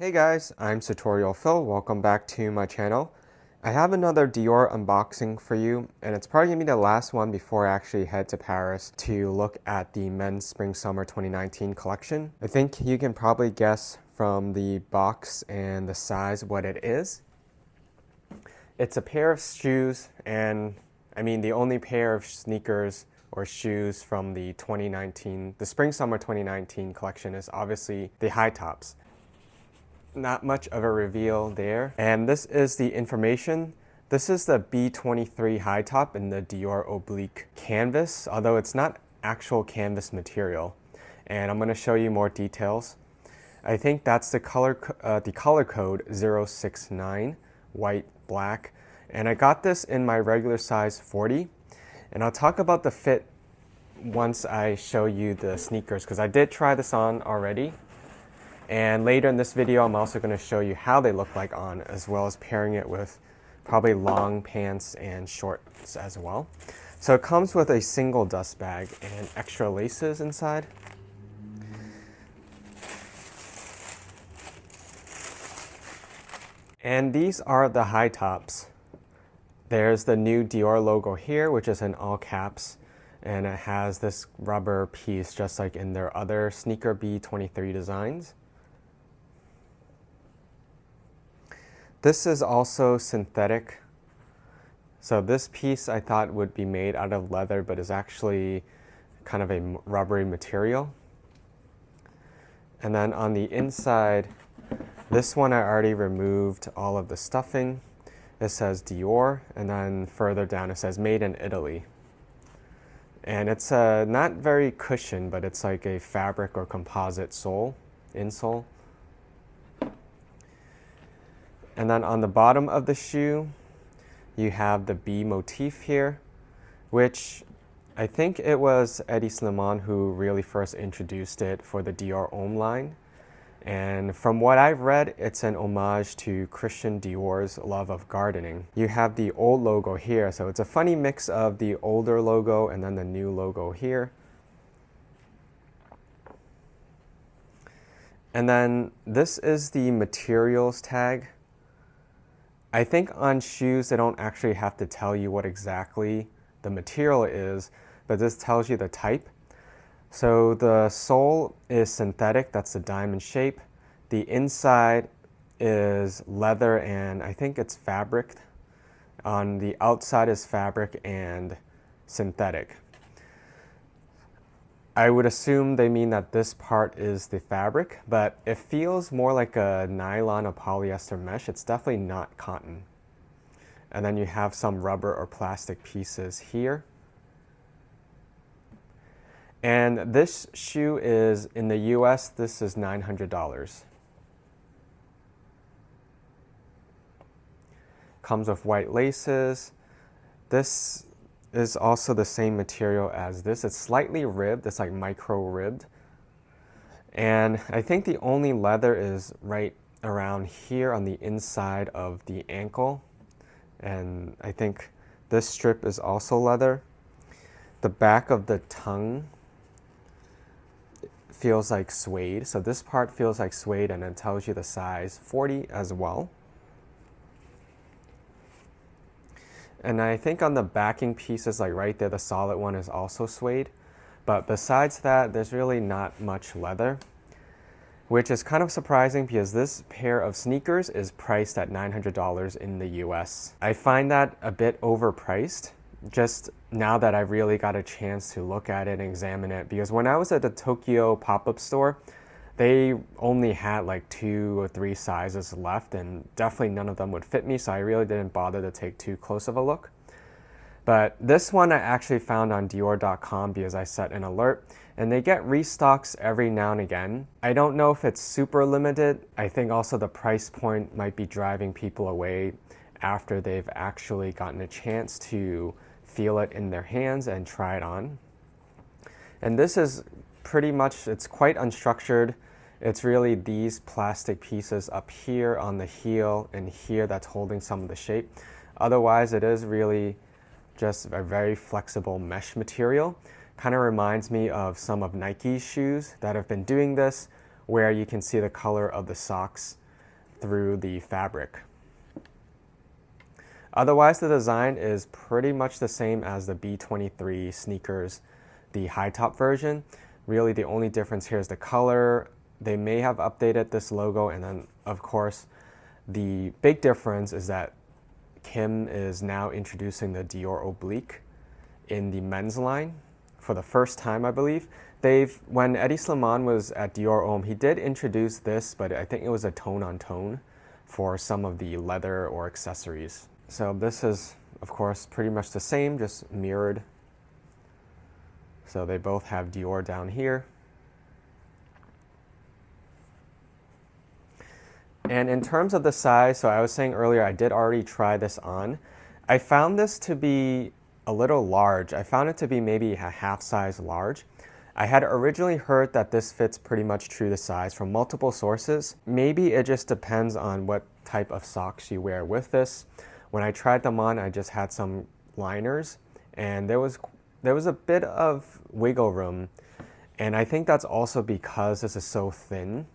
Hey guys, I'm Tutorial Phil. Welcome back to my channel. I have another Dior unboxing for you, and it's probably gonna be the last one before I actually head to Paris to look at the men's Spring/Summer 2019 collection. I think you can probably guess from the box and the size what it is. It's a pair of shoes, and I mean the only pair of sneakers or shoes from the Spring/Summer 2019 collection is obviously the high tops. Not much of a reveal there. And this is the information. This is the B23 high top in the Dior Oblique canvas, although it's not actual canvas material. And I'm going to show you more details. I think that's the color code 069, white, black. And I got this in my regular size 40. And I'll talk about the fit once I show you the sneakers, because I did try this on already. And later in this video, I'm also going to show you how they look like on, as well as pairing it with probably long pants and shorts as well. So it comes with a single dust bag and extra laces inside. And these are the high tops. There's the new Dior logo here, which is in all caps. And it has this rubber piece just like in their other sneaker B23 designs. This is also synthetic. So this piece I thought would be made out of leather, but is actually kind of a rubbery material. And then on the inside, this one I already removed all of the stuffing. It says Dior, and then further down it says made in Italy. And it's not very cushioned, but it's like a fabric or composite insole. And then on the bottom of the shoe, you have the bee motif here, which I think it was SS19 who really first introduced it for the Dior Homme line. And from what I've read, it's an homage to Christian Dior's love of gardening. You have the old logo here, so it's a funny mix of the older logo and then the new logo here. And then this is the materials tag. I think on shoes, they don't actually have to tell you what exactly the material is, but this tells you the type. So the sole is synthetic, that's the diamond shape. The inside is leather and I think it's fabric. On the outside is fabric and synthetic. I would assume they mean that this part is the fabric, but it feels more like a nylon or polyester mesh. It's definitely not cotton. And then you have some rubber or plastic pieces here. And this shoe is, in the US, this is $900. Comes with white laces. This is also the same material as this. It's slightly ribbed, it's like micro ribbed. And I think the only leather is right around here on the inside of the ankle. And I think this strip is also leather. The back of the tongue feels like suede. So this part feels like suede and it tells you the size 40 as well. And I think on the backing pieces, like right there, the solid one is also suede. But besides that, there's really not much leather, which is kind of surprising because this pair of sneakers is priced at $900 in the US. I find that a bit overpriced, just now that I really got a chance to look at it and examine it. Because when I was at the Tokyo pop-up store, they only had like 2 or 3 sizes left, and definitely none of them would fit me, so I really didn't bother to take too close of a look. But this one I actually found on Dior.com because I set an alert, and they get restocks every now and again. I don't know if it's super limited. I think also the price point might be driving people away after they've actually gotten a chance to feel it in their hands and try it on. And this is pretty much, it's quite unstructured. It's really these plastic pieces up here on the heel and here that's holding some of the shape. Otherwise, it is really just a very flexible mesh material. Kind of reminds me of some of Nike's shoes that have been doing this, where you can see the color of the socks through the fabric. Otherwise, the design is pretty much the same as the B23 sneakers, the high top version. Really, the only difference here is the color. They may have updated this logo, and then of course, the big difference is that Kim is now introducing the Dior Oblique in the men's line for the first time, I believe. When Eddie Slimane was at Dior Homme, he did introduce this, but I think it was a tone-on-tone for some of the leather or accessories. So this is, of course, pretty much the same, just mirrored. So they both have Dior down here. And in terms of the size, so I was saying earlier, I did already try this on. I found this to be a little large. I found it to be maybe a half size large. I had originally heard that this fits pretty much true to size from multiple sources. Maybe it just depends on what type of socks you wear with this. When I tried them on, I just had some liners, and there was a bit of wiggle room, and I think that's also because this is so thin.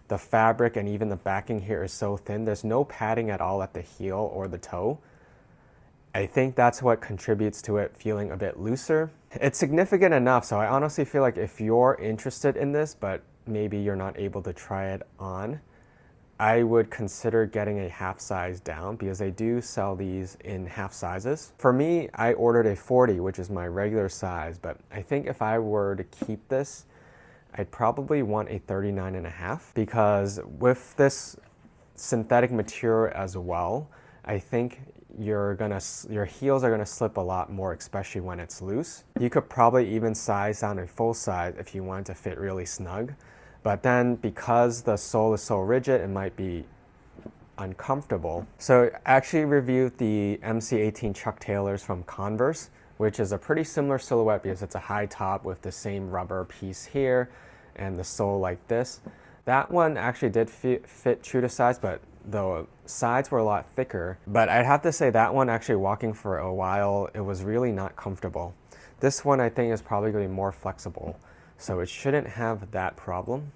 The fabric and even the backing here is so thin. There's no padding at all at the heel or the toe. I think that's what contributes to it feeling a bit looser. It's significant enough, so I honestly feel like if you're interested in this, but maybe you're not able to try it on, I would consider getting a half size down because they do sell these in half sizes. For me, I ordered a 40, which is my regular size, but I think if I were to keep this, I'd probably want a 39.5 because with this synthetic material as well, I think your heels are gonna slip a lot more, especially when it's loose. You could probably even size down a full size if you want to fit really snug. But then because the sole is so rigid, it might be uncomfortable. So I actually reviewed the MC18 Chuck Taylors from Converse, which is a pretty similar silhouette because it's a high top with the same rubber piece here and the sole like this. That one actually did fit true to size, but the sides were a lot thicker. But I'd have to say that one actually walking for a while, it was really not comfortable. This one I think is probably going to be more flexible, so it shouldn't have that problem.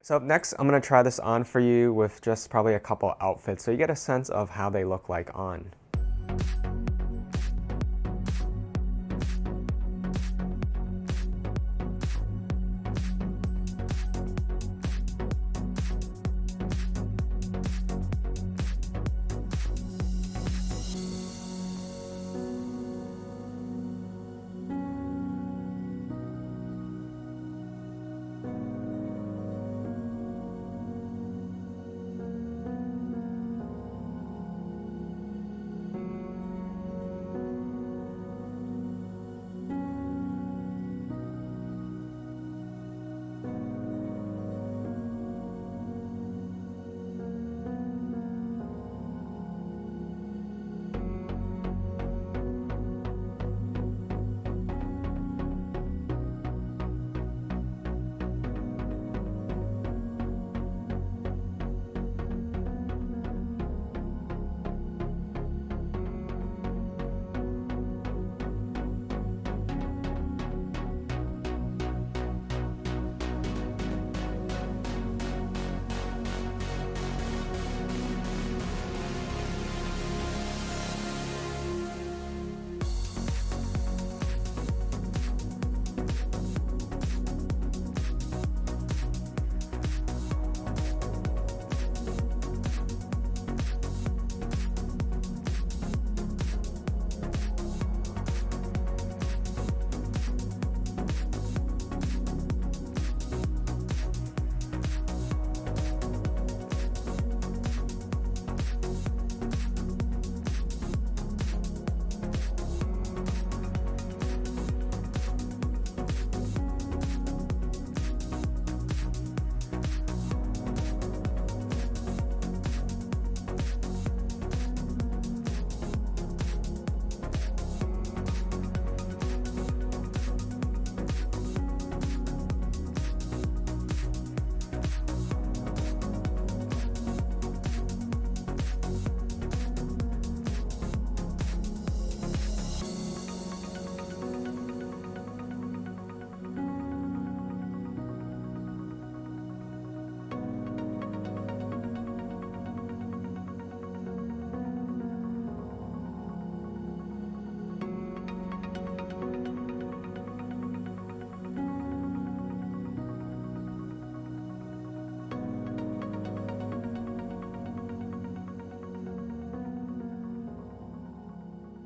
So next, I'm going to try this on for you with just probably a couple outfits so you get a sense of how they look like on.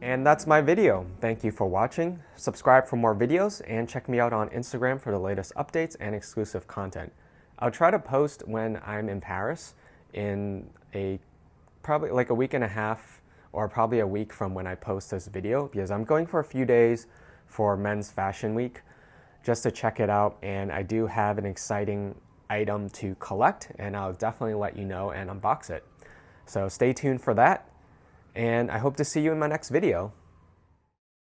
And that's my video. Thank you for watching. Subscribe for more videos and check me out on Instagram for the latest updates and exclusive content. I'll try to post when I'm in Paris in probably like a week and a half or probably a week from when I post this video, because I'm going for a few days for Men's Fashion Week just to check it out, and I do have an exciting item to collect, and I'll definitely let you know and unbox it. So stay tuned for that, and I hope to see you in my next video.